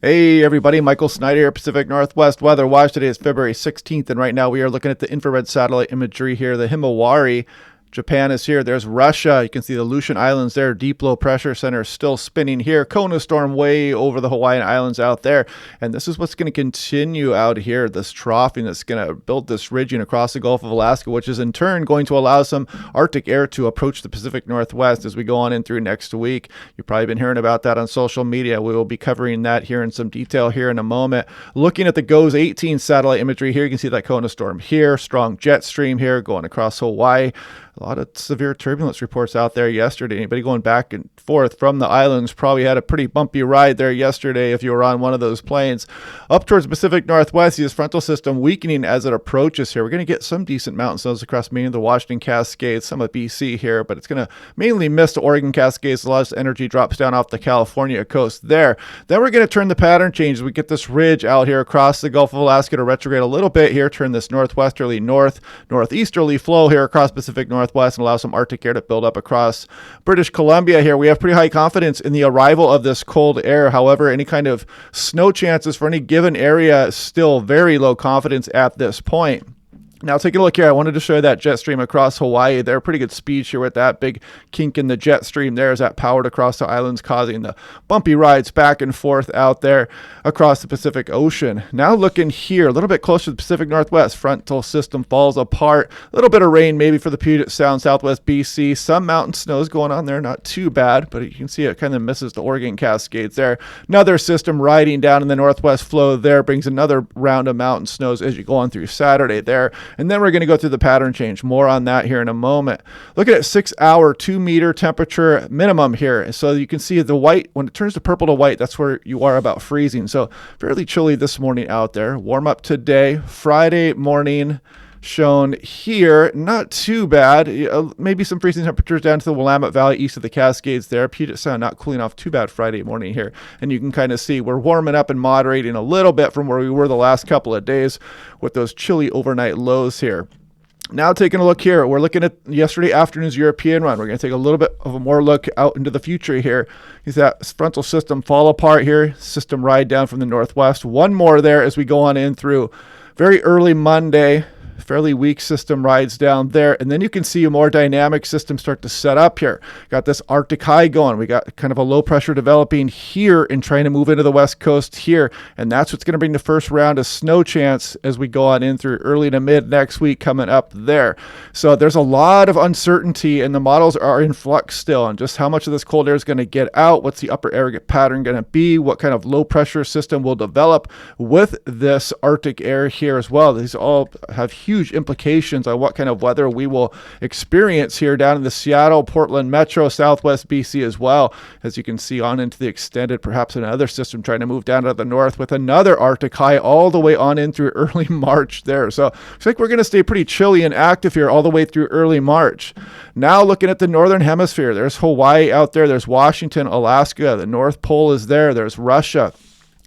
Hey everybody, Michael Snyder here, Pacific Northwest Weather Watch. Today is February 16th, and right now we are looking at the infrared satellite imagery here. The Himawari, Japan is here. There's Russia. You can see the Aleutian Islands there. Deep low pressure center is still spinning here. Kona storm way over the Hawaiian Islands out there. And this is what's going to continue out here, this troughing that's going to build this ridging across the Gulf of Alaska, which is in turn going to allow some Arctic air to approach the Pacific Northwest as we go on in through next week. You've probably been hearing about that on social media. We will be covering that here in some detail here in a moment. Looking at the GOES 18 satellite imagery here, you can see that Kona storm here, strong jet stream here going across Hawaii. A lot of severe turbulence reports out there yesterday. Anybody going back and forth from the islands probably had a pretty bumpy ride there yesterday if you were on one of those planes. Up towards the Pacific Northwest, this frontal system weakening as it approaches here. We're going to get some decent mountain snows across many of the Washington Cascades, some of BC here, but it's going to mainly miss the Oregon Cascades. A lot of energy drops down off the California coast there. Then we're going to turn the pattern change as we get this ridge out here across the Gulf of Alaska to retrograde a little bit here, turn this northwesterly northeasterly flow here across Pacific Northwest and allow some Arctic air to build up across British Columbia here. We have pretty high confidence in the arrival of this cold air. However, any kind of snow chances for any given area is still very low confidence at this point. Now, taking a look here, I wanted to show you that jet stream across Hawaii. They're pretty good speed here with that big kink in the jet stream there as that powered across the islands, causing the bumpy rides back and forth out there across the Pacific Ocean. Now looking here, a little bit closer to the Pacific Northwest, frontal system falls apart. A little bit of rain maybe for the Puget Sound, Southwest BC. Some mountain snows going on there, not too bad, but you can see it kind of misses the Oregon Cascades there. Another system riding down in the northwest flow there brings another round of mountain snows as you go on through Saturday there. And then we're going to go through the pattern change. More on that here in a moment. Look at it, 6 hour, 2 meter temperature minimum here. So you can see the white, when it turns to purple to white, that's where you are about freezing. So fairly chilly this morning out there. Warm up today, Friday morning. Shown here, not too bad. Maybe some freezing temperatures down to the Willamette Valley east of the Cascades there. Puget Sound not cooling off too bad Friday morning here. And you can kind of see we're warming up and moderating a little bit from where we were the last couple of days with those chilly overnight lows here. Now taking a look here, we're looking at yesterday afternoon's European run. We're going to take a little bit of a more look out into the future here. Is that frontal system fall apart here, system ride down from the northwest. One more there as we go on in through very early Monday. Fairly weak system rides down there, and then you can see a more dynamic system start to set up here. Got this Arctic high going. We got kind of a low pressure developing here and trying to move into the west coast here, and that's what's going to bring the first round of snow chance as we go on in through early to mid next week coming up there. So there's a lot of uncertainty, and the models are in flux still on just how much of this cold air is going to get out, what's the upper air pattern going to be, what kind of low pressure system will develop with this Arctic air here as well. These all have huge implications on what kind of weather we will experience here down in the Seattle, Portland metro, Southwest BC as well. As you can see on into the extended, perhaps another system trying to move down to the north with another Arctic high all the way on in through early March there. So looks like we're going to stay pretty chilly and active here all the way through early March. Now looking at the northern hemisphere, there's Hawaii out there, there's Washington, Alaska, the North Pole is there, there's Russia.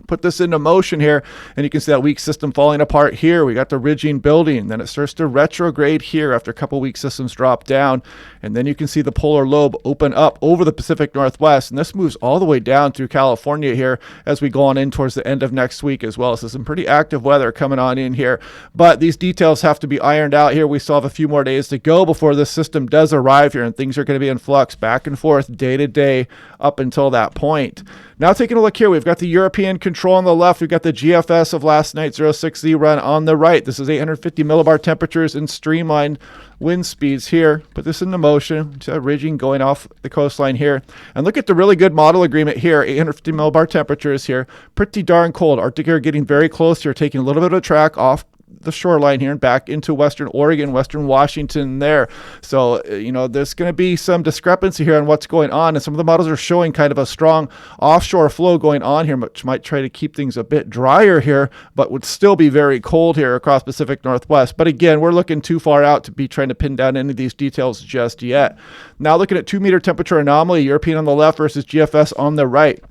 Put this into motion here, and you can see that weak system falling apart here. We got the ridging building, then it starts to retrograde here after a couple weak systems drop down, and then you can see the polar lobe open up over the Pacific Northwest, and this moves all the way down through California here as we go on in towards the end of next week as well. So some pretty active weather coming on in here, but these details have to be ironed out here. We still have a few more days to go before this system does arrive here, and things are going to be in flux back and forth day to day up until that point. Now taking a look here, we've got the European control on the left. We've got the GFS of last night's 06Z run on the right. This is 850 millibar temperatures and streamlined wind speeds here. Put this into motion. Ridging going off the coastline here. And look at the really good model agreement here. 850 millibar temperatures here. Pretty darn cold. Arctic air getting very close here, taking a little bit of a track off the shoreline here and back into western Oregon, western Washington there. So, there's going to be some discrepancy here on what's going on. And some of the models are showing kind of a strong offshore flow going on here, which might try to keep things a bit drier here, but would still be very cold here across Pacific Northwest. But again, we're looking too far out to be trying to pin down any of these details just yet. Now looking at 2 meter temperature anomaly, European on the left versus GFS on the right.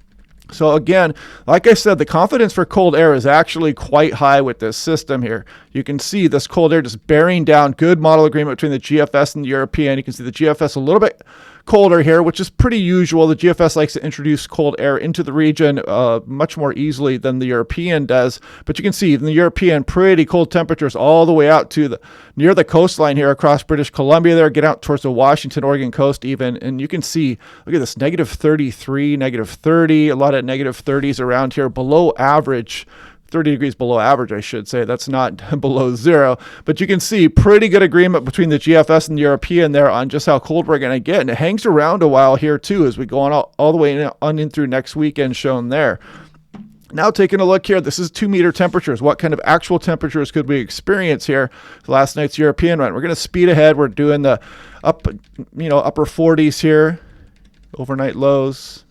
So again, like I said, the confidence for cold air is actually quite high with this system here. You can see this cold air just bearing down. Good model agreement between the GFS and the European. You can see the GFS a little bit colder here, which is pretty usual. The GFS likes to introduce cold air into the region much more easily than the European does. But you can see in the European, pretty cold temperatures all the way out to near the coastline here across British Columbia there, get out towards the Washington, Oregon coast even. And you can see, look at this, negative 33, negative 30, a lot of negative 30s around here, below average. 30 degrees below average, I should say. That's not below zero. But you can see pretty good agreement between the GFS and the European there on just how cold we're going to get. And it hangs around a while here, too, as we go on all the way in through next weekend, shown there. Now taking a look here, this is 2-meter temperatures. What kind of actual temperatures could we experience here? Last night's European run. We're going to speed ahead. We're doing the upper 40s here. Overnight lows.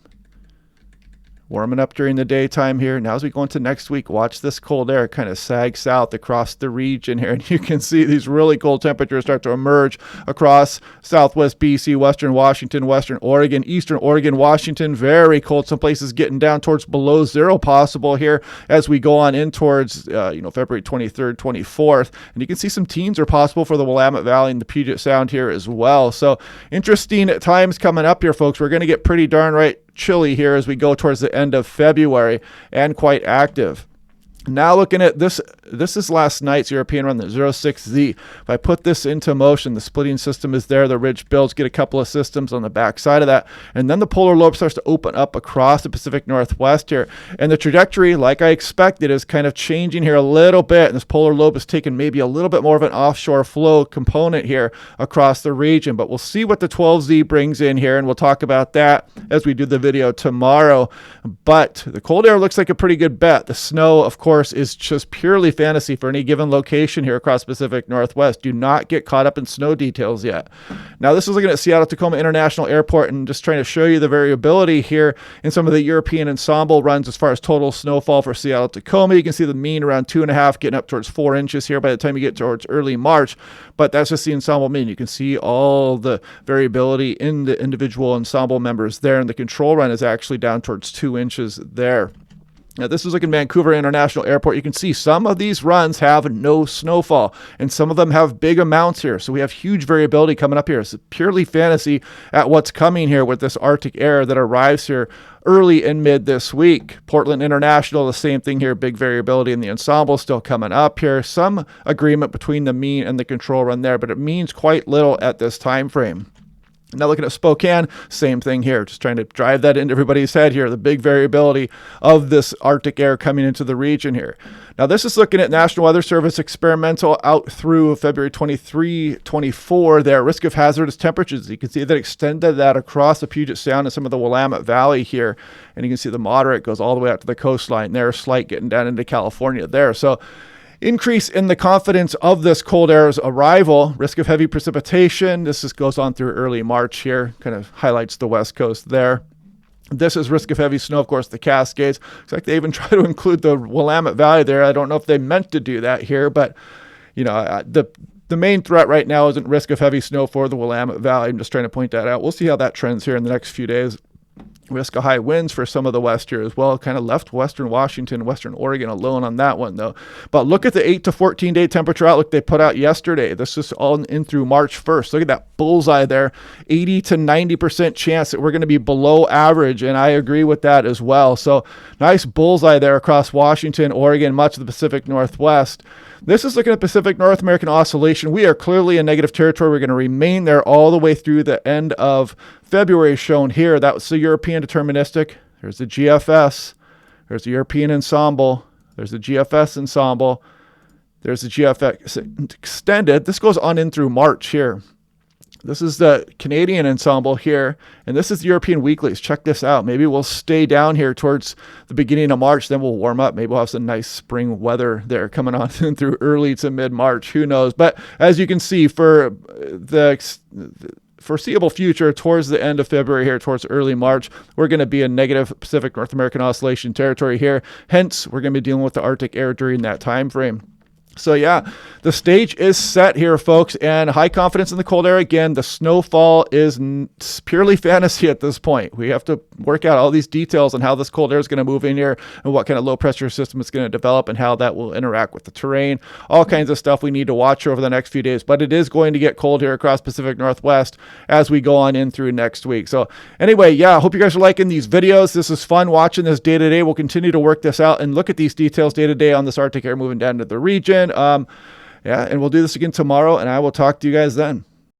Warming up during the daytime here. Now as we go into next week, watch this cold air kind of sag south across the region here. And you can see these really cold temperatures start to emerge across southwest BC, western Washington, western Oregon, eastern Oregon, Washington. Very cold. Some places getting down towards below zero possible here as we go on in towards February 23rd, 24th. And you can see some teens are possible for the Willamette Valley and the Puget Sound here as well. So interesting times coming up here, folks. We're going to get pretty darn right chilly here as we go towards the end of February, and quite active. Now looking at this is last night's European run, the 06Z. If I put this into motion, the splitting system is there, the ridge builds, get a couple of systems on the back side of that, and then the polar lobe starts to open up across the Pacific Northwest here. And the trajectory, like I expected, is kind of changing here a little bit, and this polar lobe is taking maybe a little bit more of an offshore flow component here across the region. But we'll see what the 12Z brings in here, and we'll talk about that as we do the video tomorrow. But the cold air looks like a pretty good bet. The snow, of course, is just purely fantasy for any given location here across Pacific Northwest. Do not get caught up in snow details yet. Now this is looking at Seattle-Tacoma International Airport and just trying to show you the variability here in some of the European ensemble runs as far as total snowfall for Seattle-Tacoma. You can see the mean around 2.5, getting up towards 4 inches here by the time you get towards early March. But that's just the ensemble mean. You can see all the variability in the individual ensemble members there, and the control run is actually down towards 2 inches there. Now, this is looking at Vancouver International Airport. You can see some of these runs have no snowfall, and some of them have big amounts here. So we have huge variability coming up here. It's purely fantasy at what's coming here with this Arctic air that arrives here early and mid this week. Portland International, the same thing here. Big variability in the ensemble still coming up here. Some agreement between the mean and the control run there, but it means quite little at this time frame. Now looking at Spokane, same thing here. Just trying to drive that into everybody's head here, the big variability of this Arctic air coming into the region here. Now this is looking at National Weather Service experimental out through February 23, 24 there. Risk of hazardous temperatures. You can see that extended that across the Puget Sound and some of the Willamette Valley here. And you can see the moderate goes all the way out to the coastline there, slight getting down into California there. So increase in the confidence of this cold air's arrival, risk of heavy precipitation. This just goes on through early March here, kind of highlights the west coast there. This is risk of heavy snow, of course, the Cascades. Looks like they even try to include the Willamette Valley there. I don't know if they meant to do that here, but the main threat right now isn't risk of heavy snow for the Willamette Valley. I'm just trying to point that out. We'll see how that trends here in the next few days. Risk of high winds for some of the west here as well. Kind of left western Washington, western Oregon alone on that one, though. But look at the 8 to 14 day temperature outlook they put out yesterday. This is all in through March 1st. Look at that bullseye there. 80 to 90% chance that we're going to be below average, and I agree with that as well. So nice bullseye there across Washington, Oregon, much of the Pacific Northwest. This is looking at Pacific North American Oscillation. We are clearly in negative territory. We're going to remain there all the way through the end of February shown here. That was the European deterministic. There's the GFS. There's the European ensemble. There's the GFS ensemble. There's the GFX extended. This goes on in through March here. This is the Canadian ensemble here, and this is the European weeklies. Check this out. Maybe we'll stay down here towards the beginning of March, then we'll warm up. Maybe we'll have some nice spring weather there coming on through early to mid-March. Who knows? But as you can see, for the foreseeable future, towards the end of February here, towards early March, we're going to be in negative Pacific North American Oscillation territory here. Hence, we're going to be dealing with the Arctic air during that time frame. So yeah, the stage is set here, folks, and high confidence in the cold air. Again, the snowfall is purely fantasy at this point. We have to work out all these details on how this cold air is going to move in here and what kind of low pressure system it's going to develop and how that will interact with the terrain. All kinds of stuff we need to watch over the next few days, but it is going to get cold here across Pacific Northwest as we go on in through next week. So anyway, yeah, I hope you guys are liking these videos. This is fun watching this day to day. We'll continue to work this out and look at these details day to day on this Arctic air moving down to the region. Yeah, and we'll do this again tomorrow, and I will talk to you guys then.